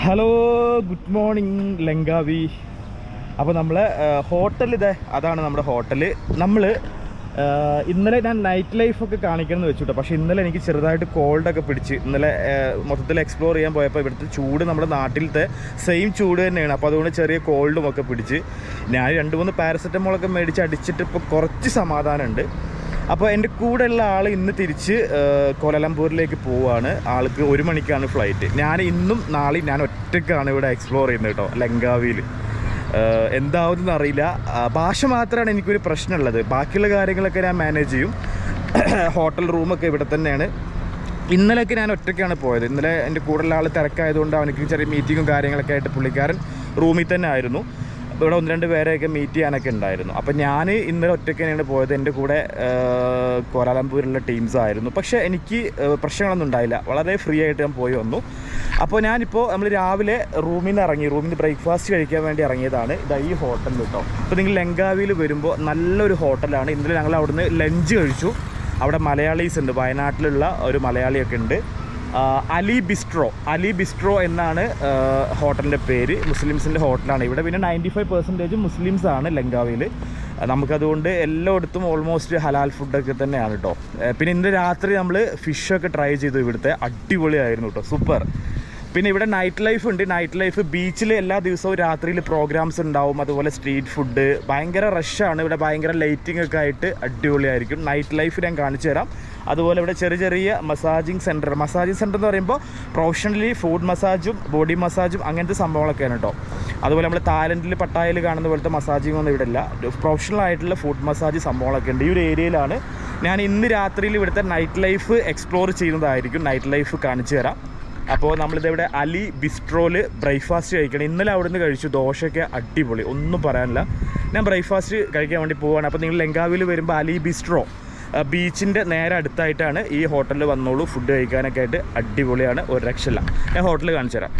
Hello, good morning Langkawi. അപ്പോൾ നമ്മൾ hotel അതാണ് നമ്മുടെ ഹോട്ടൽ. നമ്മൾ ഇന്നലെ ഞാൻ നൈറ്റ് ലൈഫൊക്കെ കാണിക്കണമെന്ന് വെച്ചു കേട്ടോ. പക്ഷേ ഇന്നലെ എനിക്ക് ചെറുതായിട്ട് കോൾഡൊക്കെ പിടിച്ച് ഇന്നലെ മൊത്തത്തിൽ എക്സ്പ്ലോർ ചെയ്യാൻ പോയപ്പോൾ ഇവിടുത്തെ ചൂട് നമ്മുടെ നാട്ടിലത്തെ സെയിം ചൂട് തന്നെയാണ്. അപ്പോൾ അതുകൊണ്ട് ചെറിയ കോൾഡും ഒക്കെ പിടിച്ച് ഞാൻ 2-3 പാരസെറ്റമോളൊക്കെ മേടിച്ച് അടിച്ചിട്ട് ഇപ്പോൾ കുറച്ച് സമാധാനമുണ്ട്. അപ്പോൾ എൻ്റെ കൂടെയുള്ള ആൾ ഇന്ന് തിരിച്ച് കോലാലംപൂരിലേക്ക് പോവുകയാണ്. ആൾക്ക് 1 മണിക്കാണ് ഫ്ലൈറ്റ്. ഞാൻ ഇന്നും നാളെയും ഞാൻ ഒറ്റയ്ക്കാണ് ഇവിടെ എക്സ്പ്ലോർ ചെയ്യുന്നത് കേട്ടോ, ലങ്കാവിയിൽ. എന്താവുമെന്ന് അറിയില്ല. ഭാഷ മാത്രമാണ് എനിക്കൊരു പ്രശ്നമുള്ളത്, ബാക്കിയുള്ള കാര്യങ്ങളൊക്കെ ഞാൻ മാനേജ് ചെയ്യും. ഹോട്ടൽ റൂമൊക്കെ ഇവിടെ തന്നെയാണ്. ഇന്നലെയൊക്കെ ഞാൻ ഒറ്റയ്ക്കാണ് പോയത്. ഇന്നലെ എൻ്റെ കൂടെയുള്ള ആൾ തിരക്കായതുകൊണ്ട് അവനക്ക് ചെറിയ മീറ്റിങ്ങും കാര്യങ്ങളൊക്കെ ആയിട്ട് പുള്ളിക്കാരൻ റൂമിൽ തന്നെ ആയിരുന്നു. ഇവിടെ 1-2 പേരെയൊക്കെ മീറ്റ് ചെയ്യാനൊക്കെ ഉണ്ടായിരുന്നു. അപ്പോൾ ഞാൻ ഇന്നലെ ഒറ്റയ്ക്ക് തന്നെയാണ് പോയത്. എൻ്റെ കൂടെ കോലാലംപൂരിലുള്ള ടീംസായിരുന്നു. പക്ഷേ എനിക്ക് പ്രശ്നങ്ങളൊന്നും ഉണ്ടായില്ല, വളരെ ഫ്രീ ആയിട്ട് ഞാൻ പോയി വന്നു. അപ്പോൾ ഞാനിപ്പോൾ നമ്മൾ രാവിലെ റൂമിൽ നിന്ന് ബ്രേക്ക്ഫാസ്റ്റ് കഴിക്കാൻ വേണ്ടി ഇറങ്ങിയതാണ്. ഇതാ ഈ ഹോട്ടലിൽ കേട്ടോ. അപ്പോൾ നിങ്ങൾ ലങ്കാവിയിൽ വരുമ്പോൾ നല്ലൊരു ഹോട്ടലാണ്. ഇന്നലെ ഞങ്ങൾ അവിടുന്ന് ലഞ്ച് കഴിച്ചു. അവിടെ മലയാളീസ് ഉണ്ട്, വയനാട്ടിലുള്ള ഒരു മലയാളിയൊക്കെ ഉണ്ട്. അലി ബിസ്ട്രോ എന്നാണ് ഹോട്ടലിൻ്റെ പേര്. മുസ്ലിംസിൻ്റെ ഹോട്ടലാണ്. ഇവിടെ പിന്നെ 95% മുസ്ലിംസാണ് ലങ്കാവിയിൽ. നമുക്കതുകൊണ്ട് എല്ലായിടത്തും ഓൾമോസ്റ്റ് ഹലാൽ ഫുഡൊക്കെ തന്നെയാണ് കേട്ടോ. പിന്നെ ഇന്ന് രാത്രി നമ്മൾ ഫിഷൊക്കെ ട്രൈ ചെയ്തു. ഇവിടുത്തെ അടിപൊളിയായിരുന്നു കേട്ടോ, സൂപ്പർ. പിന്നെ ഇവിടെ നൈറ്റ് ലൈഫ് ഉണ്ട്. നൈറ്റ് ലൈഫ് ബീച്ചിൽ എല്ലാ ദിവസവും രാത്രിയിൽ പ്രോഗ്രാംസ് ഉണ്ടാവും. അതുപോലെ സ്ട്രീറ്റ് ഫുഡ് ഭയങ്കര റഷാണ് ഇവിടെ. ഭയങ്കര ലൈറ്റിംഗ് ഒക്കെ ആയിട്ട് അടിപൊളിയായിരിക്കും. നൈറ്റ് ലൈഫ് ഞാൻ കാണിച്ചു തരാം. അതുപോലെ ഇവിടെ ചെറിയ മസാജിങ് സെൻറ്റർ എന്ന് പറയുമ്പോൾ പ്രൊഫഷണലി ഫുഡ് മസാജും ബോഡി മസാജും അങ്ങനത്തെ സംഭവങ്ങളൊക്കെയാണ് കേട്ടോ. അതുപോലെ നമ്മൾ തായ്ലൻഡിൽ പട്ടായയിൽ കാണുന്ന പോലത്തെ മസാജിങ് ഒന്നും ഇവിടെ ഇല്ല. പ്രൊഫഷണൽ ആയിട്ടുള്ള ഫുഡ് മസാജ് സംഭവങ്ങളൊക്കെ ഉണ്ട്. ഈ ഒരു ഏരിയയിലാണ് ഞാൻ ഇന്ന് രാത്രിയിൽ ഇവിടുത്തെ നൈറ്റ് ലൈഫ് എക്സ്പ്ലോർ ചെയ്യുന്നതായിരിക്കും. നൈറ്റ് ലൈഫ് കാണിച്ചു തരാം. അപ്പോൾ നമ്മളിതിവിടെ അലി ബിസ്ട്രോയിൽ ബ്രേക്ക്ഫാസ്റ്റ് കഴിക്കണം. ഇന്നലെ അവിടുന്ന് കഴിച്ചു. ദോശയൊക്കെ അടിപൊളി, ഒന്നും പറയാനില്ല. ഞാൻ ബ്രേക്ക്ഫാസ്റ്റ് കഴിക്കാൻ വേണ്ടി പോവുകയാണ്. അപ്പോൾ നിങ്ങൾ ലങ്കാവിയിൽ വരുമ്പോൾ അലി ബിസ്ട്രോ ബീച്ചിൻ്റെ നേരെ അടുത്തായിട്ടാണ്. ഈ ഹോട്ടലിൽ വന്നോളൂ, ഫുഡ് കഴിക്കാനൊക്കെ ആയിട്ട് അടിപൊളിയാണ്, ഒരു രക്ഷയില്ല. ഞാൻ ഹോട്ടൽ കാണിച്ചു തരാം.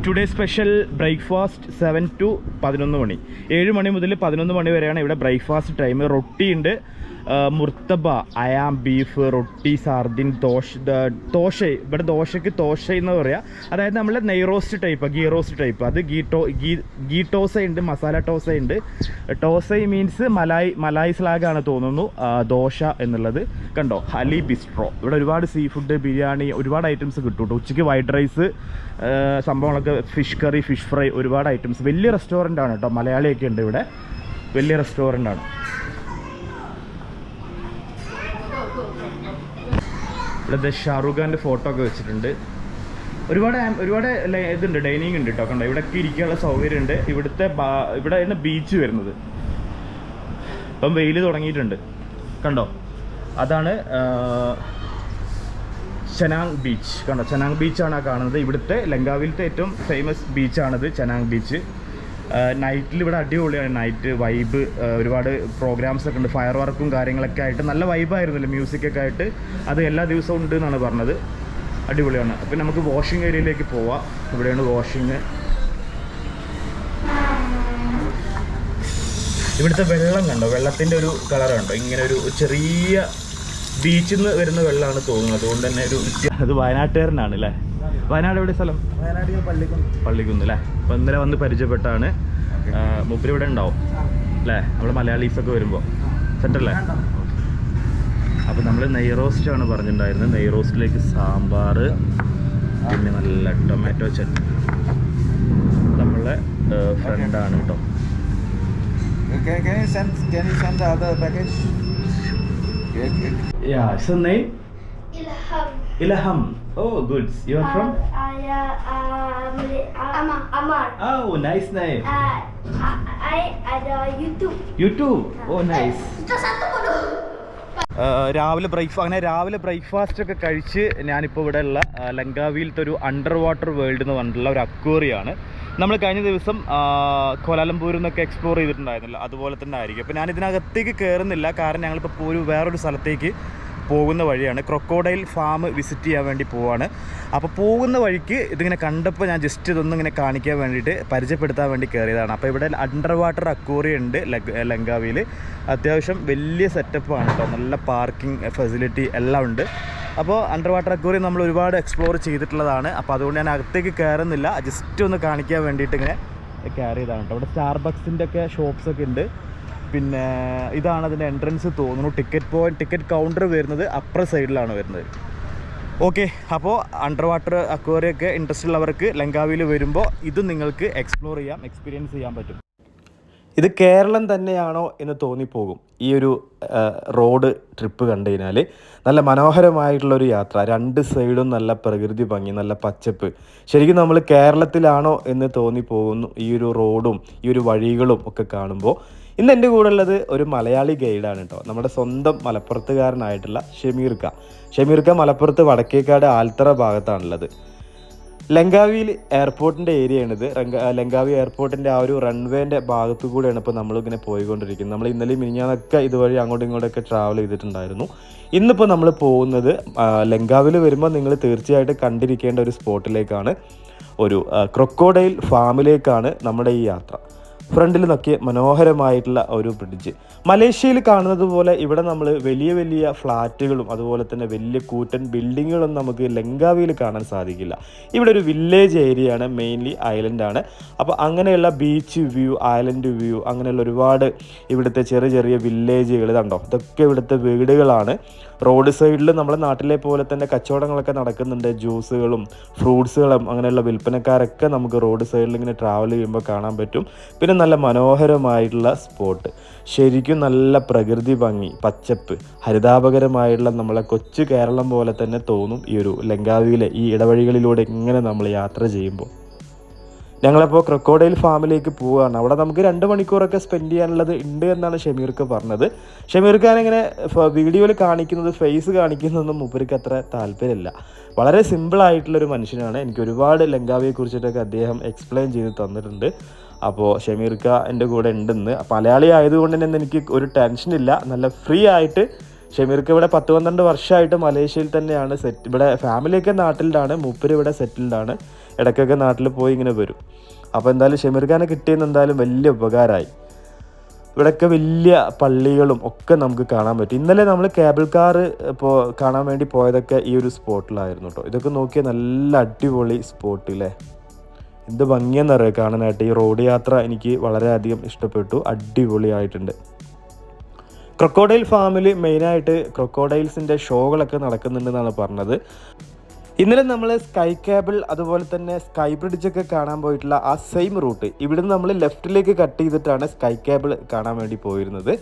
ടുഡേ സ്പെഷ്യൽ ബ്രേക്ക്ഫാസ്റ്റ് 7 to 11 മണി. 7 മണി മുതൽ 11 മണി വരെയാണ് ഇവിടെ ബ്രേക്ക്ഫാസ്റ്റ് ടൈം. റൊട്ടി ഉണ്ട്, മുർത്തബ, അയാം ബീഫ്, റൊട്ടി, സാർദിൻ, ദോശ. ഇവിടെ ദോശയ്ക്ക് ദോശ എന്ന് പറയുക. അതായത് നമ്മൾ നെയ് roast type, ghee roast type. അത് ഗീ ടോസ ഉണ്ട്, മസാല ടോസ ഉണ്ട്. ടോസ മീൻസ് മലായി സ്ലാഗാണ് തോന്നുന്നു ദോശ എന്നുള്ളത്. കണ്ടോ, അലി ബിസ്ട്രോ. ഇവിടെ ഒരുപാട് സീ ഫുഡ്, ബിരിയാണി, ഒരുപാട് ഐറ്റംസ് കിട്ടും കേട്ടോ. ഉച്ചയ്ക്ക് വൈറ്റ് റൈസ് സംഭവങ്ങളൊക്കെ, ഫിഷ് കറി, ഫിഷ് ഫ്രൈ, ഒരുപാട് ഐറ്റംസ്. വലിയ റെസ്റ്റോറൻ്റ് ആണ് കേട്ടോ. മലയാളിയൊക്കെ ഉണ്ട് ഇവിടെ. വലിയ റെസ്റ്റോറൻ്റ് ആണ്. ഇവിടെ ഷാറുഖ് ഖാൻ്റെ ഫോട്ടോ ഒക്കെ വെച്ചിട്ടുണ്ട്. ഒരുപാട് ഇതുണ്ട്, ഡൈനിങ് ഉണ്ട് കേട്ടോ. കണ്ടോ, ഇവിടെയൊക്കെ ഇരിക്കാനുള്ള സൗകര്യം ഉണ്ട്. ഇവിടെയാണ് ബീച്ച് വരുന്നത്. ഇപ്പം വെയിൽ തുടങ്ങിയിട്ടുണ്ട്. കണ്ടോ, അതാണ് ചെനാങ് ബീച്ച്. കണ്ടോ, ചെനാങ് ബീച്ചാണ് കാണുന്നത്. ഇവിടുത്തെ ലങ്കാവിലത്തെ ഏറ്റവും ഫേമസ് ബീച്ചാണിത്, ചെനാങ് ബീച്ച്. നൈറ്റിൽ ഇവിടെ അടിപൊളിയാണ്. നൈറ്റ് വൈബ്, ഒരുപാട് പ്രോഗ്രാംസ് ഒക്കെ ഉണ്ട്. ഫയർ വർക്കും കാര്യങ്ങളൊക്കെ ആയിട്ട് നല്ല വൈബായിരുന്നല്ലോ, മ്യൂസിക്കൊക്കെ ആയിട്ട്. അത് എല്ലാ ദിവസവും ഉണ്ട് എന്നാണ് പറഞ്ഞത്. അടിപൊളിയാണ്. അപ്പം നമുക്ക് വാഷിംഗ് ഏരിയയിലേക്ക് പോവാം. ഇവിടെയാണ് വാഷിങ്. ഇവിടുത്തെ വെള്ളം കണ്ടോ, വെള്ളത്തിൻ്റെ ഒരു കളർ കണ്ടോ, ഇങ്ങനെ ഒരു ചെറിയ ബീച്ചിൽ നിന്ന് വരുന്ന വെള്ളമാണ് തോന്നുന്നത്. അതുകൊണ്ട് തന്നെ അത് വയനാട്ടുകാരനാണ് അല്ലേ? വയനാട് എവിടെ സ്ഥലം? വയനാട് പള്ളിക്കുന്ന് അല്ലേ? അപ്പോൾ ഇന്നലെ വന്ന് പരിചയപ്പെട്ടാണ്. മൂപ്പര് ഇവിടെ ഉണ്ടാവും അല്ലേ, നമ്മൾ മലയാളീസൊക്കെ വരുമ്പോൾ. സെറ്റല്ലേ? അപ്പോൾ നമ്മൾ നെയ് റോസ്റ്റാണ് പറഞ്ഞിട്ടുണ്ടായിരുന്നത്. നെയ് റോസ്റ്റിലേക്ക് സാമ്പാർ, പിന്നെ നല്ല ടൊമാറ്റോ ചട്നി. നമ്മളെ ഫ്രണ്ടാണ് കേട്ടോ. Yeah, so name? Ilham. Oh, good. You are from? Amar. Oh, nice name. I ada YouTube. YouTube. Oh, nice. Itu satu bodoh. രാവിലെ ബ്രേക്ക്ഫാസ്റ്റ് ഒക്കെ കഴിച്ച് ഞാനിപ്പോൾ ഇവിടെ ഉള്ള ലങ്കാവിയിലത്തെ ഒരു അണ്ടർ വാട്ടർ വേൾഡ് എന്ന് പറഞ്ഞിട്ടുള്ള ഒരു അക്വേറിയാണ്. നമ്മൾ കഴിഞ്ഞ ദിവസം കോലാലംപൂരിൽ നിന്നൊക്കെ എക്സ്പ്ലോർ ചെയ്തിട്ടുണ്ടായിരുന്നില്ല, അതുപോലെ തന്നെ ആയിരിക്കും. അപ്പോൾ ഞാൻ ഇതിനകത്തേക്ക് കയറുന്നില്ല, കാരണം ഞങ്ങളിപ്പോൾ വേറൊരു സ്ഥലത്തേക്ക് പോകുന്ന വഴിയാണ്. ക്രൊക്കോഡൈൽ ഫാം വിസിറ്റ് ചെയ്യാൻ വേണ്ടി പോവാണ്. അപ്പോൾ പോകുന്ന വഴിക്ക് ഇതിങ്ങനെ കണ്ടപ്പോൾ ഞാൻ ജസ്റ്റ് ഇതൊന്നും ഇങ്ങനെ കാണിക്കാൻ വേണ്ടിയിട്ട്, പരിചയപ്പെടുത്താൻ വേണ്ടി കയറിയതാണ്. അപ്പോൾ ഇവിടെ അണ്ടർ വാട്ടർ അക്വേറിയം ഉണ്ട് ലങ്കാവിയിൽ. അത്യാവശ്യം വലിയ സെറ്റപ്പാണ് കേട്ടോ. നല്ല പാർക്കിംഗ് ഫെസിലിറ്റി എല്ലാം ഉണ്ട്. അപ്പോൾ അണ്ടർ വാട്ടർ അക്വേറിയം നമ്മൾ ഒരുപാട് എക്സ്പ്ലോർ ചെയ്തിട്ടുള്ളതാണ്. അപ്പോൾ അതുകൊണ്ട് ഞാൻ അകത്തേക്ക് കയറുന്നില്ല, ജസ്റ്റ് ഒന്ന് കാണിക്കാൻ വേണ്ടിയിട്ട് ഇങ്ങനെ കയറി ചെയ്താണ് കേട്ടോ. അവിടെ സ്റ്റാർബക്സിൻ്റെ ഒക്കെ ഷോപ്സൊക്കെ ഉണ്ട്. പിന്നെ ഇതാണ് അതിൻ്റെ എൻട്രൻസ് തോന്നുന്നു. ടിക്കറ്റ് കൗണ്ടർ വരുന്നത് അപ്പർ സൈഡിലാണ് വരുന്നത്. ഓക്കെ, അപ്പോൾ അണ്ടർ വാട്ടർ അക്വേറിയം ഒക്കെ ഇൻട്രസ്റ്റ് ഉള്ളവർക്ക് ലങ്കാവിയിൽ വരുമ്പോൾ ഇത് നിങ്ങൾക്ക് എക്സ്പ്ലോർ ചെയ്യാം, എക്സ്പീരിയൻസ് ചെയ്യാൻ പറ്റും. ഇത് കേരളം തന്നെയാണോ എന്ന് തോന്നിപ്പോകും ഈ ഒരു റോഡ് ട്രിപ്പ് കണ്ടു കഴിഞ്ഞാൽ. നല്ല മനോഹരമായിട്ടുള്ളൊരു യാത്ര, രണ്ട് സൈഡും നല്ല പ്രകൃതി ഭംഗി, നല്ല പച്ചപ്പ്. ശരിക്കും നമ്മൾ കേരളത്തിലാണോ എന്ന് തോന്നിപ്പോകുന്നു ഈ ഒരു റോഡും ഈ ഒരു വഴികളും ഒക്കെ കാണുമ്പോൾ. ഇന്ന് എൻ്റെ കൂടെ ഉള്ളത് ഒരു മലയാളി ഗൈഡാണ് കേട്ടോ, നമ്മുടെ സ്വന്തം മലപ്പുറത്തുകാരനായിട്ടുള്ള ഷമീർക്ക മലപ്പുറത്ത് വടക്കേക്കാട് ആൽത്തറ ഭാഗത്താണുള്ളത്. ലങ്കാവിയിൽ എയർപോർട്ടിൻ്റെ ഏരിയയാണിത്. ലങ്കാവി എയർപോർട്ടിൻ്റെ ആ ഒരു റൺവേൻ്റെ ഭാഗത്തു കൂടെയാണ് ഇപ്പോൾ നമ്മളിങ്ങനെ പോയിക്കൊണ്ടിരിക്കുന്നത്. നമ്മൾ ഇന്നലെയും മിനിഞ്ഞാന്നൊക്കെ ഇതുവഴി അങ്ങോട്ടും ഇങ്ങോട്ടൊക്കെ ട്രാവൽ ചെയ്തിട്ടുണ്ടായിരുന്നു. ഇന്നിപ്പോൾ നമ്മൾ പോകുന്നത് ലങ്കാവിൽ വരുമ്പോൾ നിങ്ങൾ തീർച്ചയായിട്ടും കണ്ടിരിക്കേണ്ട ഒരു സ്പോട്ടിലേക്കാണ്, ഒരു ക്രൊക്കോഡൈൽ ഫാമിലേക്കാണ് നമ്മുടെ ഈ യാത്ര. ഫ്രണ്ടിൽ നിന്നൊക്കെ മനോഹരമായിട്ടുള്ള ഒരു ബ്രിഡ്ജ്. മലേഷ്യയിൽ കാണുന്നത് പോലെ ഇവിടെ നമ്മൾ വലിയ വലിയ ഫ്ലാറ്റുകളും അതുപോലെ തന്നെ വലിയ കൂറ്റൻ ബിൽഡിങ്ങുകളൊന്നും നമുക്ക് ലങ്കാവിയിൽ കാണാൻ സാധിക്കില്ല. ഇവിടെ ഒരു വില്ലേജ് ഏരിയയാണ്, മെയിൻലി ഐലൻഡാണ്. അപ്പോൾ അങ്ങനെയുള്ള ബീച്ച് വ്യൂ, ഐലൻഡ് വ്യൂ, അങ്ങനെയുള്ള ഒരുപാട് ഇവിടുത്തെ ചെറിയ ചെറിയ വില്ലേജുകൾ കണ്ടോ, ഇതൊക്കെ ഇവിടുത്തെ വീടുകളാണ്. റോഡ് സൈഡിൽ നമ്മുടെ നാട്ടിലെ പോലെ തന്നെ കച്ചവടങ്ങളൊക്കെ നടക്കുന്നുണ്ട്. ജ്യൂസുകളും ഫ്രൂട്ട്സുകളും അങ്ങനെയുള്ള വിൽപ്പനക്കാരൊക്കെ നമുക്ക് റോഡ് സൈഡിൽ ഇങ്ങനെ ട്രാവൽ ചെയ്യുമ്പോൾ കാണാൻ പറ്റും. പിന്നെ നല്ല മനോഹരമായിട്ടുള്ള സ്പോട്ട്, ശരിക്കും നല്ല പ്രകൃതി ഭംഗി, പച്ചപ്പ്, ഹരിതാപകരമായിട്ടുള്ള നമ്മളെ കൊച്ചു കേരളം പോലെ തന്നെ തോന്നും ഈ ഒരു ലങ്കാവിയിലെ ഈ ഇടവഴികളിലൂടെ ഇങ്ങനെ നമ്മൾ യാത്ര ചെയ്യുമ്പോൾ. ഞങ്ങളപ്പോൾ ക്രൊക്കോഡൈൽ ഫാമിലേക്ക് പോവുകയാണ്. അവിടെ നമുക്ക് 2 മണിക്കൂറൊക്കെ സ്പെൻഡ് ചെയ്യാനുള്ളത് ഉണ്ട് എന്നാണ് ഷമീർക്ക് പറഞ്ഞത്. ഷമീർക്കാനിങ്ങനെ വീഡിയോയിൽ കാണിക്കുന്നത്, ഫേസ് കാണിക്കുന്നതൊന്നും മൂപ്പർക്ക് അത്ര താല്പര്യമില്ല. വളരെ സിമ്പിളായിട്ടുള്ളൊരു മനുഷ്യനാണ്. എനിക്ക് ഒരുപാട് ലങ്കാവിയെക്കുറിച്ചിട്ടൊക്കെ അദ്ദേഹം എക്സ്പ്ലെയിൻ ചെയ്ത് തന്നിട്ടുണ്ട്. അപ്പോൾ ഷമീർക്ക എൻ്റെ കൂടെ ഉണ്ടെന്ന്. മലയാളി ആയതുകൊണ്ട് തന്നെ എനിക്ക് ഒരു ടെൻഷനില്ല, നല്ല ഫ്രീ ആയിട്ട്. ഷമീർക്ക് ഇവിടെ 10-12 വർഷമായിട്ട് മലേഷ്യയിൽ തന്നെയാണ് ഇവിടെ ഫാമിലിയൊക്കെ നാട്ടിലാണ്, മൂപ്പര് ഇവിടെ സെറ്റിൽഡാണ്. ഇടയ്ക്കൊക്കെ നാട്ടിൽ പോയി ഇങ്ങനെ വരും. അപ്പോൾ എന്തായാലും ഷമീർഖാനെ കിട്ടിയെന്ന് എന്തായാലും വലിയ ഉപകാരമായി. ഇവിടെയൊക്കെ വലിയ പള്ളികളും ഒക്കെ നമുക്ക് കാണാൻ പറ്റും. ഇന്നലെ നമ്മൾ കേബിൾ കാർ ഇപ്പോൾ കാണാൻ വേണ്ടി പോയതൊക്കെ ഈ ഒരു സ്പോട്ടിലായിരുന്നു കേട്ടോ. ഇതൊക്കെ നോക്കിയാൽ നല്ല അടിപൊളി സ്പോട്ടില്ലേ, എന്ത് ഭംഗിയെന്നറിയാം കാണാനായിട്ട്. ഈ റോഡ് യാത്ര എനിക്ക് വളരെയധികം ഇഷ്ടപ്പെട്ടു, അടിപൊളിയായിട്ടുണ്ട്. ക്രൊക്കോഡൈൽ ഫാമിൽ മെയിനായിട്ട് ക്രൊക്കോഡൈൽസിൻ്റെ ഷോകളൊക്കെ നടക്കുന്നുണ്ടെന്നാണ് പറഞ്ഞത്. ഇന്നലെ നമ്മൾ സ്കൈ കേബിൾ അതുപോലെ തന്നെ സ്കൈ ബ്രിഡ്ജൊക്കെ കാണാൻ പോയിട്ടുള്ള ആ സെയിം റൂട്ട് ഇവിടുന്ന് നമ്മൾ ലെഫ്റ്റിലേക്ക് കട്ട് ചെയ്തിട്ടാണ് സ്കൈ കേബിൾ കാണാൻ വേണ്ടി പോയിരുന്നത്.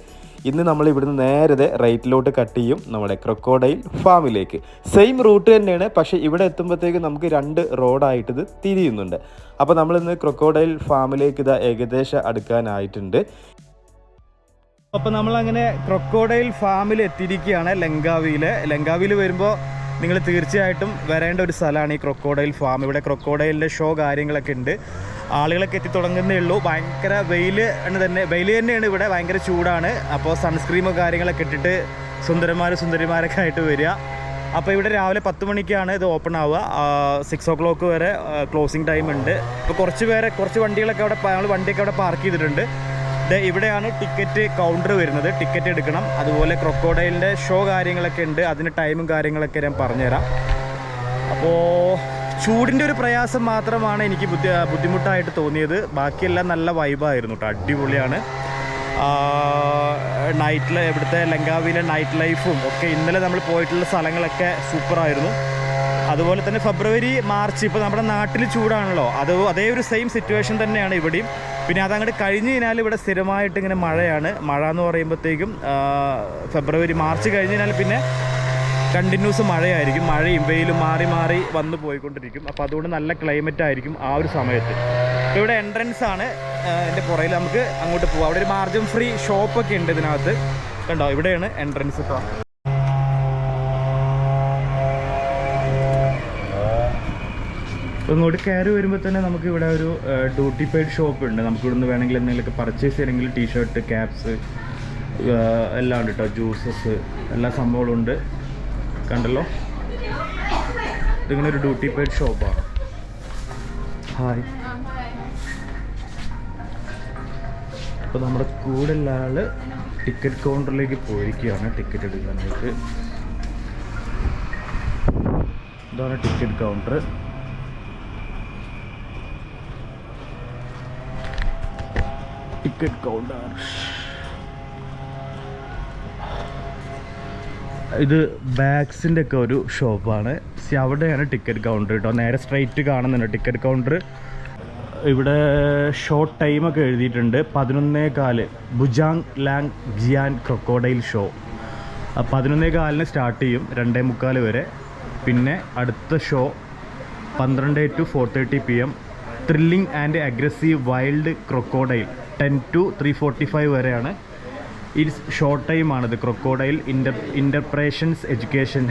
ഇന്ന് നമ്മൾ ഇവിടുന്ന് നേരെ റൈറ്റിലോട്ട് കട്ട് ചെയ്യും നമ്മുടെ ക്രൊക്കോഡൈൽ ഫാമിലേക്ക്. സെയിം റൂട്ട് തന്നെയാണ്, പക്ഷേ ഇവിടെ എത്തുമ്പോഴത്തേക്ക് നമുക്ക് 2 റോഡായിട്ട് ഇത് തിരിയുന്നുണ്ട്. അപ്പോൾ നമ്മളിന്ന് ക്രൊക്കോഡൈൽ ഫാമിലേക്ക് ഇത് ഏകദേശം അടുക്കാനായിട്ടുണ്ട്. അപ്പോൾ നമ്മളങ്ങനെ ക്രൊക്കോഡൈൽ ഫാമിൽ എത്തിയിരിക്കുകയാണ് ലങ്കാവിയിൽ വരുമ്പോൾ നിങ്ങൾ തീർച്ചയായിട്ടും വരേണ്ട ഒരു സ്ഥലമാണ് ഈ ക്രൊക്കോഡൈൽ ഫാം. ഇവിടെ ക്രൊക്കോഡൈലിൻ്റെ ഷോ കാര്യങ്ങളൊക്കെ ഉണ്ട്. ആളുകളൊക്കെ എത്തി തുടങ്ങുന്നേ ഉള്ളൂ. ഭയങ്കര വെയിൽ തന്നെയാണ് ഇവിടെ, ഭയങ്കര ചൂടാണ്. അപ്പോൾ സൺസ്ക്രീമോ കാര്യങ്ങളൊക്കെ ഇട്ടിട്ട് സുന്ദരിമാരൊക്കെ ആയിട്ട് വരിക. അപ്പോൾ ഇവിടെ രാവിലെ 10 മണിക്കാണ് ഇത് ഓപ്പൺ ആവുക. 6 o'clock വരെ ക്ലോസിങ് ടൈം ഉണ്ട്. അപ്പോൾ കുറച്ച് വണ്ടികളൊക്കെ അവിടെ പാർക്ക് ചെയ്തിട്ടുണ്ട്. ഇവിടെയാണ് ടിക്കറ്റ് കൗണ്ടർ വരുന്നത്. ടിക്കറ്റ് എടുക്കണം. അതുപോലെ ക്രൊക്കോഡൈലിൻ്റെ ഷോ കാര്യങ്ങളൊക്കെ ഉണ്ട്, അതിൻ്റെ ടൈമും കാര്യങ്ങളൊക്കെ ഞാൻ പറഞ്ഞുതരാം. അപ്പോൾ ചൂടിൻ്റെ ഒരു പ്രയാസം മാത്രമാണ് എനിക്ക് ബുദ്ധിമുട്ടായിട്ട് തോന്നിയത്. ബാക്കിയെല്ലാം നല്ല വൈബായിരുന്നു കേട്ടോ, അടിപൊളിയാണ്. ഇവിടുത്തെ ലങ്കാവിയിലെ നൈറ്റ് ലൈഫും ഒക്കെ ഇന്നലെ നമ്മൾ പോയിട്ടുള്ള സ്ഥലങ്ങളൊക്കെ സൂപ്പറായിരുന്നു. അതുപോലെ തന്നെ ഫെബ്രുവരി മാർച്ച് ഇപ്പോൾ നമ്മുടെ നാട്ടിൽ ചൂടാണല്ലോ, അതേ ഒരു സെയിം സിറ്റുവേഷൻ തന്നെയാണ് ഇവിടെയും. പിന്നെ അതങ്ങോട്ട് കഴിഞ്ഞ് കഴിഞ്ഞാൽ ഇവിടെ സ്ഥിരമായിട്ട് ഇങ്ങനെ മഴയാണ്. മഴ എന്ന് പറയുമ്പോഴത്തേക്കും ഫെബ്രുവരി മാർച്ച് കഴിഞ്ഞ് കഴിഞ്ഞാൽ പിന്നെ കണ്ടിന്യൂസ് മഴയായിരിക്കും. മഴയും വെയിലും മാറി മാറി വന്നു പോയിക്കൊണ്ടിരിക്കും. അപ്പോൾ അതുകൊണ്ട് നല്ല ക്ലൈമറ്റ് ആയിരിക്കും ആ ഒരു സമയത്ത്. ഇവിടെ എൻട്രൻസ് ആണ്, എൻ്റെ പുറയിൽ നമുക്ക് അങ്ങോട്ട് പോകാം. അവിടെ ഒരു മാർജിൻ ഫ്രീ ഷോപ്പൊക്കെ ഉണ്ട് ഇതിനകത്ത് കണ്ടോ. ഇവിടെയാണ് എൻട്രൻസ് കേട്ടോ. ഇങ്ങോട്ട് കയറി വരുമ്പോൾ തന്നെ നമുക്ക് ഇവിടെ ഒരു ഡ്യൂട്ടി പെയ്ഡ് ഷോപ്പ് ഉണ്ട്. നമുക്ക് ഇവിടുന്ന് വേണമെങ്കിൽ എന്തെങ്കിലുമൊക്കെ പർച്ചേസ് ചെയ്യണമെങ്കിൽ ടീഷർട്ട്, ക്യാപ്സ് എല്ലാം ഉണ്ട് കേട്ടോ. ജ്യൂസസ് എല്ലാ സംഭവങ്ങളും ഉണ്ട്. കണ്ടല്ലോ, ഇതിങ്ങനെ ഒരു ഡ്യൂട്ടി പെയ്ഡ് ഷോപ്പാണ്. ഹായ്. അപ്പോൾ നമ്മുടെ കൂടെ ഉള്ള ആൾ ടിക്കറ്റ് കൗണ്ടറിലേക്ക് പോയിരിക്കുകയാണ് ടിക്കറ്റ് എടുക്കാനായിട്ട്. ഇതാണ് ടിക്കറ്റ് കൗണ്ടർ. ഇത് ബാഗ്സിൻ്റെ ഒക്കെ ഒരു ഷോപ്പാണ്. അവിടെയാണ് ടിക്കറ്റ് കൗണ്ടർ കേട്ടോ. നേരെ സ്ട്രൈറ്റ് കാണുന്നുണ്ട് ടിക്കറ്റ് കൗണ്ടർ. ഇവിടെ ഷോർട്ട് ടൈമൊക്കെ എഴുതിയിട്ടുണ്ട്. 11:15 ബുജാങ് ലാങ് ജിയാൻ ക്രൊക്കോഡൈൽ ഷോ. 11:15 സ്റ്റാർട്ട് ചെയ്യും, 2:45 വരെ. പിന്നെ അടുത്ത show 12 to 4:30 PM. Thrilling and aggressive wild crocodile 10 to 3:45 വരെയാണ്. ഈ ഷോർട്ട് ടൈമാണിത്. Crocodile interpretations education.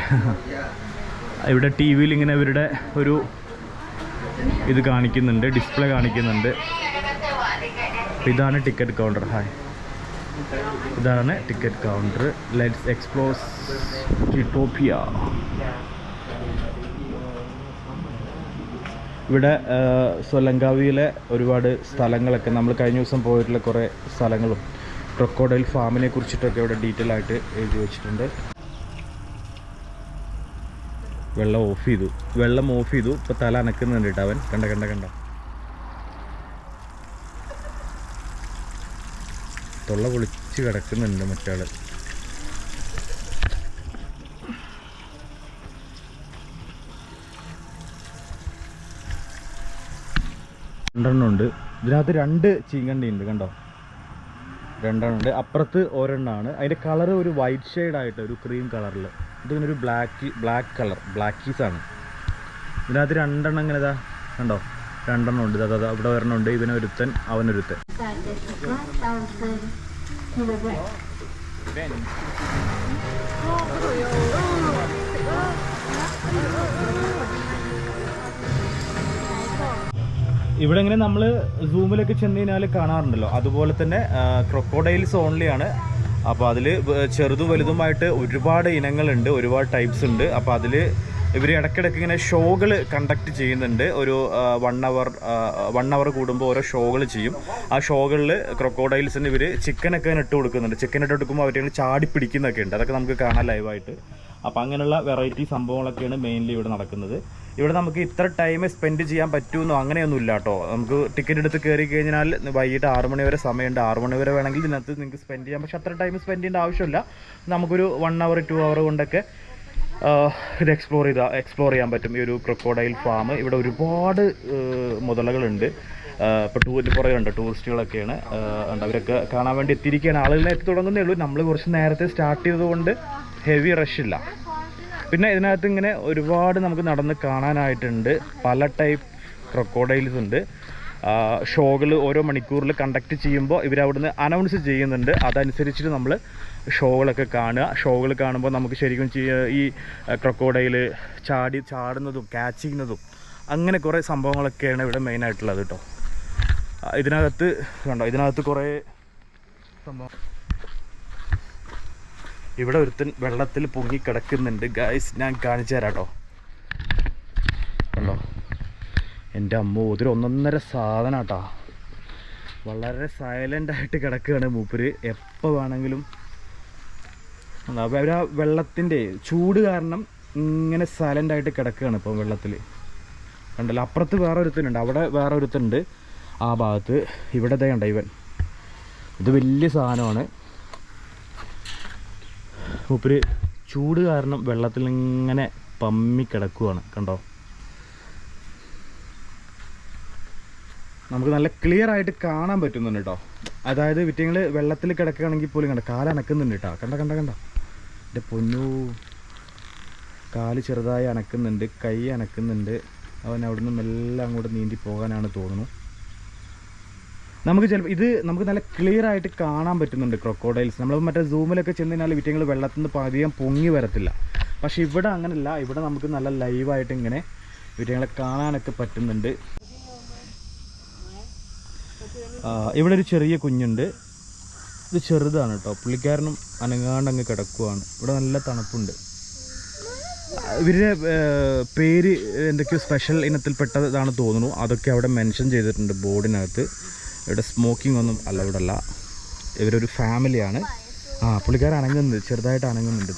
ഇവിടെ ടി വിയിൽ ഇങ്ങനെ ഇവരുടെ ഒരു ഇത് കാണിക്കുന്നുണ്ട്, ഡിസ്പ്ലേ കാണിക്കുന്നുണ്ട്. ഇതാണ് ടിക്കറ്റ് കൗണ്ടർ. ഹായ്, ഇതാണ് ticket counter. Let's explore Utopia. ഇവിടെ ലങ്കാവിയിലെ ഒരുപാട് സ്ഥലങ്ങളൊക്കെ നമ്മൾ കഴിഞ്ഞ ദിവസം പോയിട്ടുള്ള കുറേ സ്ഥലങ്ങളും ക്രൊക്കോഡൈൽ ഫാമിനെ കുറിച്ചിട്ടൊക്കെ ഇവിടെ ഡീറ്റെയിൽ ആയിട്ട് എഴുതി വെച്ചിട്ടുണ്ട്. വെള്ളം ഓഫ് ചെയ്തു. ഇപ്പോൾ തല അനക്കുന്നുണ്ട് കേട്ടോ അവൻ. കണ്ട തൊള്ള പൊളിച്ച് കിടക്കുന്നുണ്ട് മറ്റാള്. രണ്ടെണ്ണമുണ്ട് ഇതിനകത്ത്. 2 ചീങ്കണ്ടി ഉണ്ട് കണ്ടോ, 2 ഉണ്ട്. അപ്പുറത്ത് ഒരെണ്ണമാണ്. അതിൻ്റെ കളർ ഒരു വൈറ്റ് ഷെയ്ഡായിട്ട് ഒരു ക്രീം കളറിൽ. ഇതിങ്ങനെ ഒരു ബ്ലാക്ക് കളർ, ബ്ലാക്കീസാണ്. ഇതിനകത്ത് 2 എണ്ണം ഇങ്ങനെ ഇതാ കണ്ടോ, 2 എണ്ണം ഉണ്ട്. അതാ അവിടെ ഒരെണ്ണമുണ്ട്. ഇവനൊരുത്തൻ, അവനൊരുത്തൻ. ഇവിടെ ഇങ്ങനെ നമ്മൾ സൂമിലൊക്കെ ചെന്ന് കഴിഞ്ഞാൽ കാണാറുണ്ടല്ലോ, അതുപോലെ തന്നെ ക്രൊക്കോഡൈൽസ് ഓൺലിയാണ്. അപ്പോൾ അതിൽ ചെറുതും വലുതുമായിട്ട് ഒരുപാട് ഇനങ്ങളുണ്ട്, ഒരുപാട് ടൈപ്സ് ഉണ്ട്. അപ്പോൾ അതിൽ ഇവർ ഇടയ്ക്കിടയ്ക്ക് ഇങ്ങനെ ഷോകൾ കണ്ടക്ട് ചെയ്യുന്നുണ്ട്. ഒരു 1 hour കൂടുമ്പോൾ ഓരോ ഷോകൾ ചെയ്യും. ആ ഷോകളിൽ ക്രൊക്കോഡൈൽസിന് ഇവർ ചിക്കനൊക്കെ ഇട്ട് കൊടുക്കുന്നുണ്ട്. ചിക്കൻ ഇട്ട് കൊടുക്കുമ്പോൾ അവർ ചാടി പിടിക്കുന്നൊക്കെ ഉണ്ട്. അതൊക്കെ നമുക്ക് കാണാൻ ലൈവായിട്ട്. അപ്പോൾ അങ്ങനെയുള്ള വെറൈറ്റി സംഭവങ്ങളൊക്കെയാണ് മെയിൻലി ഇവിടെ നടക്കുന്നത്. ഇവിടെ നമുക്ക് ഇത്ര ടൈം സ്പെൻഡ് ചെയ്യാൻ പറ്റുമെന്നോ അങ്ങനെയൊന്നും ഇല്ല കേട്ടോ. നമുക്ക് ടിക്കറ്റ് എടുത്ത് കയറി കഴിഞ്ഞാൽ വൈകിട്ട് 6 മണി വരെ സമയമുണ്ട്. 6 മണി വരെ വേണമെങ്കിൽ ഇതിനകത്ത് നിങ്ങൾക്ക് സ്പെൻഡ് ചെയ്യാം. പക്ഷേ അത്ര ടൈം സ്പെൻഡ് ചെയ്യേണ്ട ആവശ്യമില്ല. നമുക്കൊരു 1 hour 2 hour കൊണ്ടൊക്കെ ഇത് എക്സ്പ്ലോർ ചെയ്യാൻ പറ്റും ഈ ഒരു ക്രൊക്കോഡൈൽ ഫാം. ഇവിടെ ഒരുപാട് മുതലകളുണ്ട്. ഇപ്പോൾ കുറേ ഉണ്ട്, ടൂറിസ്റ്റുകളൊക്കെയാണ്. അവരൊക്കെ കാണാൻ വേണ്ടി എത്തിയിരിക്കുകയാണ്. ആളുകളെ എത്തി തുടങ്ങുന്നേ ഉള്ളൂ. നമ്മൾ കുറച്ച് നേരത്തെ സ്റ്റാർട്ട് ചെയ്തതുകൊണ്ട് ഹെവി റഷ് ഇല്ല. പിന്നെ ഇതിനകത്ത് ഇങ്ങനെ ഒരുപാട് നമുക്ക് നടന്ന് കാണാനായിട്ടുണ്ട്. പല ടൈപ്പ് ക്രൊക്കോഡൈൽസ് ഉണ്ട്. ഷോകൾ ഓരോ മണിക്കൂറിൽ കണ്ടക്ട് ചെയ്യുമ്പോൾ ഇവരവിടുന്ന് അനൗൺസ് ചെയ്യുന്നുണ്ട്. അതനുസരിച്ചിട്ട് നമ്മൾ ഷോകളൊക്കെ കാണുക. ഷോകൾ കാണുമ്പോൾ നമുക്ക് ശരിക്കും ഈ ക്രൊക്കോഡൈൽ ചാടുന്നതും ക്യാച്ച് ചെയ്യുന്നതും അങ്ങനെ കുറേ സംഭവങ്ങളൊക്കെയാണ് ഇവിടെ മെയിനായിട്ടുള്ളത് കേട്ടോ. ഇതിനകത്ത് കണ്ടോ, ഇതിനകത്ത് കുറേ സംഭവം. ഇവിടെ ഒരുത്തൻ വെള്ളത്തിൽ പൊങ്ങി കിടക്കുന്നുണ്ട് ഗൈസ്. ഞാൻ കാണിച്ചു തരാം കേട്ടോ. കണ്ടോ, എൻ്റെ അമ്മോ, ഇതൊരു 1.5 സാധനം കേട്ടോ. വളരെ സൈലൻ്റായിട്ട് കിടക്കുകയാണ് മൂപ്പര്. എപ്പോൾ വേണമെങ്കിലും അവർ ആ വെള്ളത്തിൻ്റെ ചൂട് കാരണം ഇങ്ങനെ സൈലൻ്റായിട്ട് കിടക്കുകയാണ് ഇപ്പോൾ വെള്ളത്തിൽ. കണ്ടല്ലോ, അപ്പുറത്ത് വേറെ ഒരുത്തനുണ്ട്, അവിടെ വേറെ ഒരുത്തനുണ്ട് ആ ഭാഗത്ത്. ഇവിടെ കണ്ട ഇവൻ, ഇത് വലിയ സാധനമാണ്. മൂപ്പര് ചൂട് കാരണം വെള്ളത്തിൽ ഇങ്ങനെ പമ്മി കിടക്കുകയാണ്. കണ്ടോ, നമുക്ക് നല്ല ക്ലിയർ ആയിട്ട് കാണാൻ പറ്റുന്നുണ്ട് കേട്ടോ. അതായത് വിറ്റങ്ങൾ വെള്ളത്തിൽ കിടക്കുകയാണെങ്കിൽ പോലും കണ്ട കാലനക്കുന്നുണ്ട് കേട്ടോ. കണ്ട എൻ്റെ പൊന്നു, കാല് ചെറുതായി അനക്കുന്നുണ്ട്, കൈ അനക്കുന്നുണ്ട്. അവൻ അവിടുന്ന് മെല്ലെ അങ്ങോട്ട് നീന്തി പോകാനാണ് തോന്നുന്നു. നമുക്ക് നമുക്ക് നല്ല ക്ലിയർ ആയിട്ട് കാണാൻ പറ്റുന്നുണ്ട് ക്രൊക്കോഡൈൽസ്. നമ്മൾ മറ്റേ സൂമിലൊക്കെ ചെന്ന് കഴിഞ്ഞാൽ വിറ്റങ്ങൾ വെള്ളത്തിൽ നിന്ന് അധികം പൊങ്ങി വരത്തില്ല. പക്ഷേ ഇവിടെ അങ്ങനെയല്ല. ഇവിടെ നമുക്ക് നല്ല ലൈവായിട്ട് ഇങ്ങനെ വിറ്റങ്ങളെ കാണാനൊക്കെ പറ്റുന്നുണ്ട്. ഇവിടെ ഒരു ചെറിയ കുഞ്ഞുണ്ട്. ഇത് ചെറുതാണ് കേട്ടോ. പുള്ളിക്കാരനും അനങ്ങാണ്ടങ്ങ് കിടക്കുവാണ്. ഇവിടെ നല്ല തണുപ്പുണ്ട്. ഇവരുടെ പേര് എന്തൊക്കെയോ സ്പെഷ്യൽ ഇനത്തിൽപ്പെട്ടതാണ് തോന്നുന്നു. അതൊക്കെ അവിടെ മെൻഷൻ ചെയ്തിട്ടുണ്ട് ബോർഡിനകത്ത്. ഇവിടെ സ്മോക്കിംഗ് ഒന്നും അലൗഡ് അല്ല. ഇവരൊരു ഫാമിലിയാണ്. പുള്ളിക്കാരൻ അനങ്ങുന്നുണ്ട്, ചെറുതായിട്ട് അനങ്ങുന്നുണ്ട്.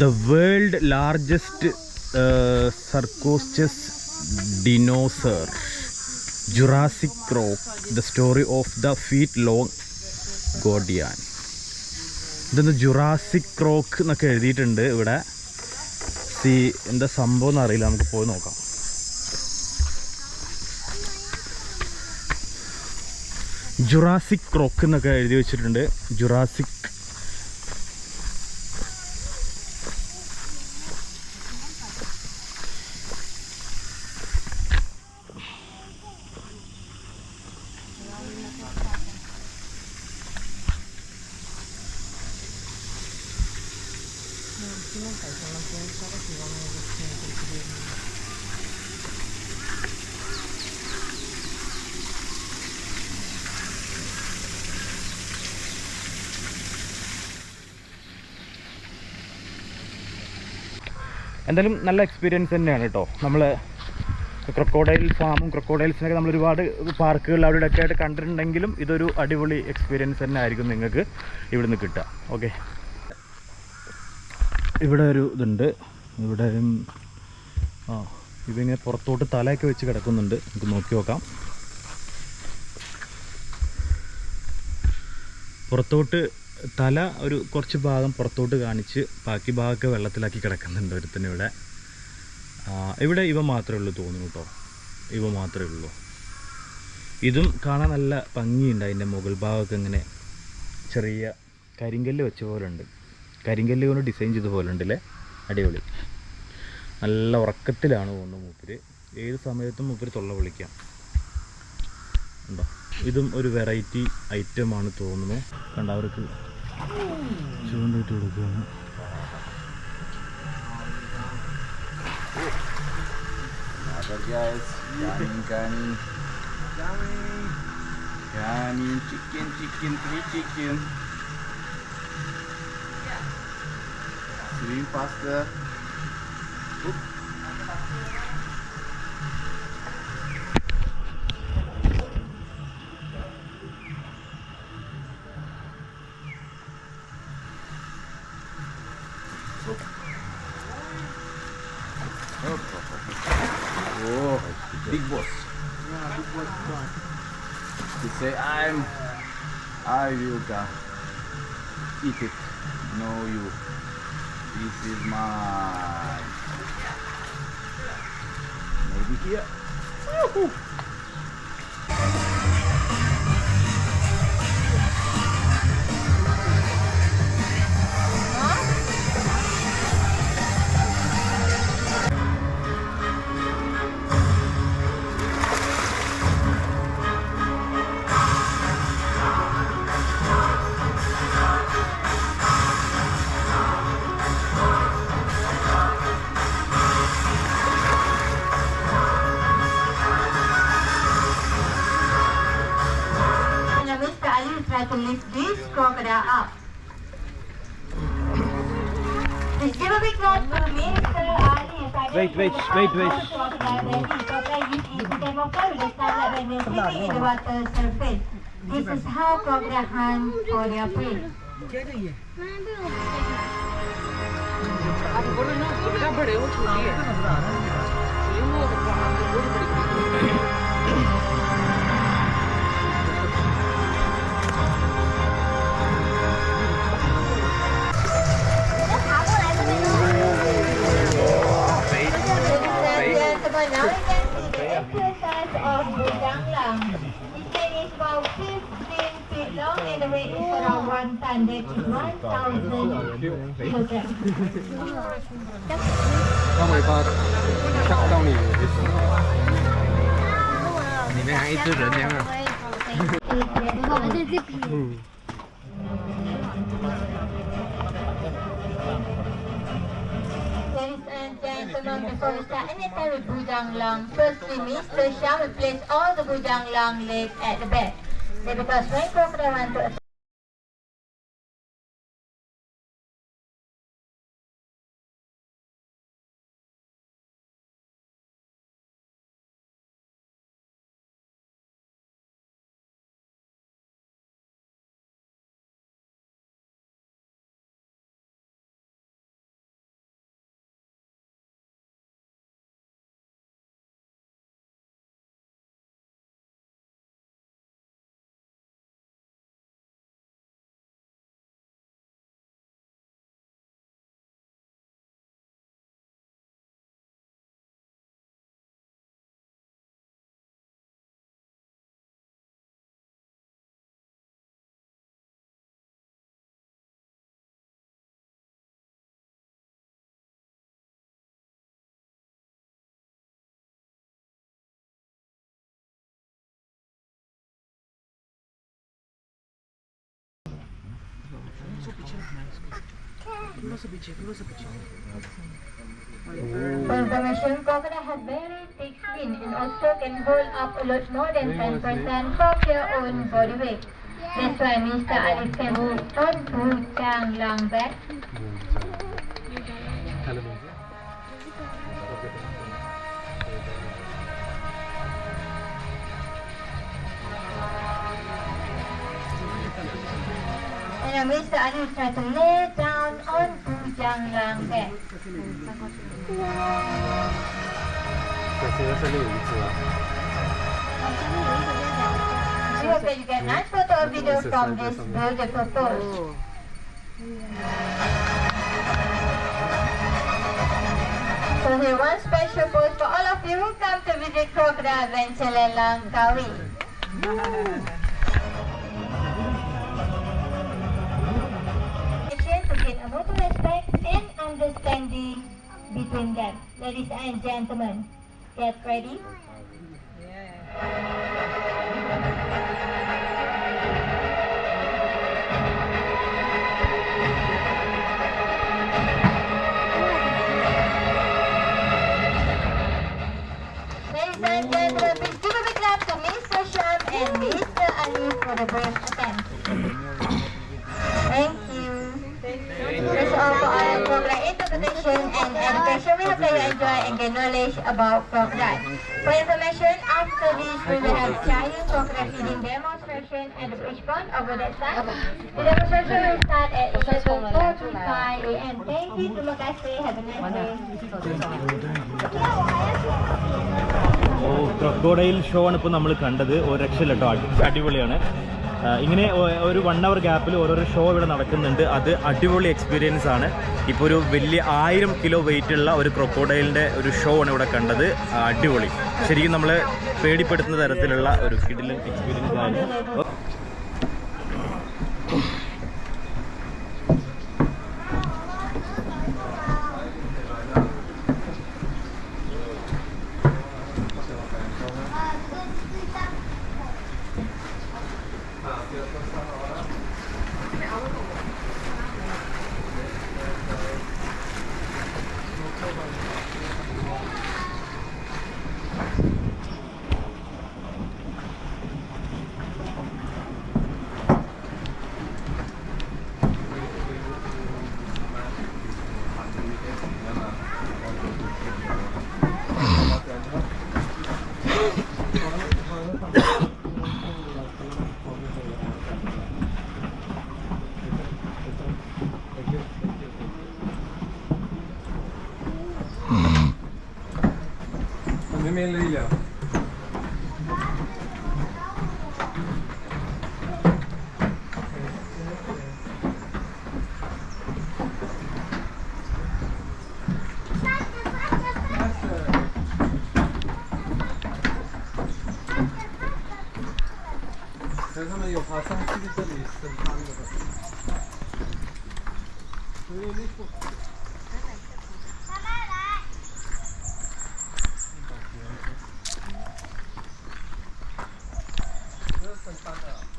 The world largest Sarcosuchus dinosaur, Jurassic Rock, the story of the feet-long Gordian. ഇതൊന്ന് ജുറാസിക് ക്രോക്ക് എന്നൊക്കെ എഴുതിയിട്ടുണ്ട് ഇവിടെ. എന്താ സംഭവം എന്നറിയില്ല, നമുക്ക് പോയി നോക്കാം. ജുറാസിക് ക്രോക്ക് എന്നൊക്കെ എഴുതി വെച്ചിട്ടുണ്ട്. ജുറാസിക് എന്തായാലും നല്ല എക്സ്പീരിയൻസ് തന്നെയാണ് കേട്ടോ. നമ്മൾ ക്രൊക്കോഡൈൽ ഫാമും ക്രൊക്കോഡൈൽസിനൊക്കെ നമ്മൾ ഒരുപാട് പാർക്കുകൾ അവിടെയൊക്കെ ആയിട്ട് കണ്ടിട്ടുണ്ടെങ്കിലും ഇതൊരു അടിപൊളി എക്സ്പീരിയൻസ് തന്നെ ആയിരിക്കും നിങ്ങൾക്ക് ഇവിടുന്ന് കിട്ടുക. ഓക്കെ, ഇവിടെ ഒരു ഇതുണ്ട്. ഇവിടെ ഇതിങ്ങനെ പുറത്തോട്ട് തലയൊക്കെ വെച്ച് കിടക്കുന്നുണ്ട്. നമുക്ക് നോക്കി നോക്കാം. പുറത്തോട്ട് തല ഒരു കുറച്ച് ഭാഗം പുറത്തോട്ട് കാണിച്ച് ബാക്കി ഭാഗമൊക്കെ വെള്ളത്തിലാക്കി കിടക്കുന്നുണ്ട് ഒരുത്തന്നെ ഇവിടെ. ഇവിടെ ഇവ മാത്രമേ ഉള്ളൂ തോന്നുന്നു കേട്ടോ, ഇവ മാത്രമേ ഉള്ളൂ. ഇതും കാണാൻ നല്ല ഭംഗിയുണ്ട്. അതിൻ്റെ മുകൾ ഭാഗമൊക്കെ ഇങ്ങനെ ചെറിയ കരിങ്കല്ല് വെച്ച പോലെ ഉണ്ട്. കരിങ്കല്ല് കൊണ്ട് ഡിസൈൻ ചെയ്ത പോലെ ഉണ്ടല്ലേ, അടിപൊളി. നല്ല ഉറക്കത്തിലാണ് തോന്നുന്നു മൂപ്പര്. ഏത് സമയത്തും മൂപ്പര് തൊള്ള വിളിക്കാം ഉണ്ടോ. ഇതും ഒരു വെറൈറ്റി ഐറ്റമാണ് തോന്നുന്നു. കണ്ട, അവർക്ക് ചൂണ്ടിട്ട് കൊടുക്കുകയാണ്. Swim faster. Oh, big boss. Yeah, big boss. He say, I will eat it. No, you. This is mine. Maybe here. Woohoo! Try to lift this crocodile up. Please give a big round for Mr. Ali. Wait. Crocodile you eat them of food. It's not like when they're sitting in the water surface. This is how crocodile hunt for their prey. Now you can see the exercise of Bujang Lang. This thing is about 15 feet long and the weight is around 1 ton. That is 1,000 kilograms. Ladies and gentlemen, before we start anytime with Bujang Lang, firstly, Mr. Shah will place all the Bujang Lang legs at the back. Because when crocodile want to attack, For information, crocodile have very thick skin and also can hold up a lot more than 10% of their own body weight. That's why Mr. Alif can move on to Chang Lang back. And Mr. Alif try to lay down on to Chang Lang back. We hope that you get nice photo or video from this beautiful pose. So here one special pose for all of you who come to visit Crocodile Adventure Langkawi. To get a mutual respect and understanding between them. Ladies and gentlemen, get ready. Ladies and gentlemen, please give a big clap to Mr. Sham and Mr. Ali for the first attempt. Thank you. That's all for our program interpretation and education. We hope that you enjoy and get knowledge about crocodile. For information, after this we will have giant crocodile feeding demonstration at the fish pond over that side. The demonstration will start at 11:45 a.m. Thank you. Terima kasih. Have a nice day. Crocodile show ആണ് ഇപ്പോൾ നമ്മൾ കണ്ടത്. ഒരു രക്ഷയില്ല കേട്ടോ, അടിപൊളിയാണ്. ഇങ്ങനെ ഒരു 1 hour ഗ്യാപ്പിൽ ഓരോരോ ഷോ ഇവിടെ നടക്കുന്നുണ്ട്. അത് അടിപൊളി എക്സ്പീരിയൻസ് ആണ്. ഇപ്പോൾ ഒരു വലിയ 1000 കിലോ വെയിറ്റ് ഉള്ള ഒരു ക്രൊക്കോഡൈലിൻ്റെ ഒരു ഷോ ആണ് ഇവിടെ കണ്ടത്. അടിപൊളി, ശരിക്കും നമ്മൾ പേടിപ്പെടുത്തുന്ന തരത്തിലുള്ള ഒരു കിടിലൻ എക്സ്പീരിയൻസ് ആയിരുന്നു.很干的。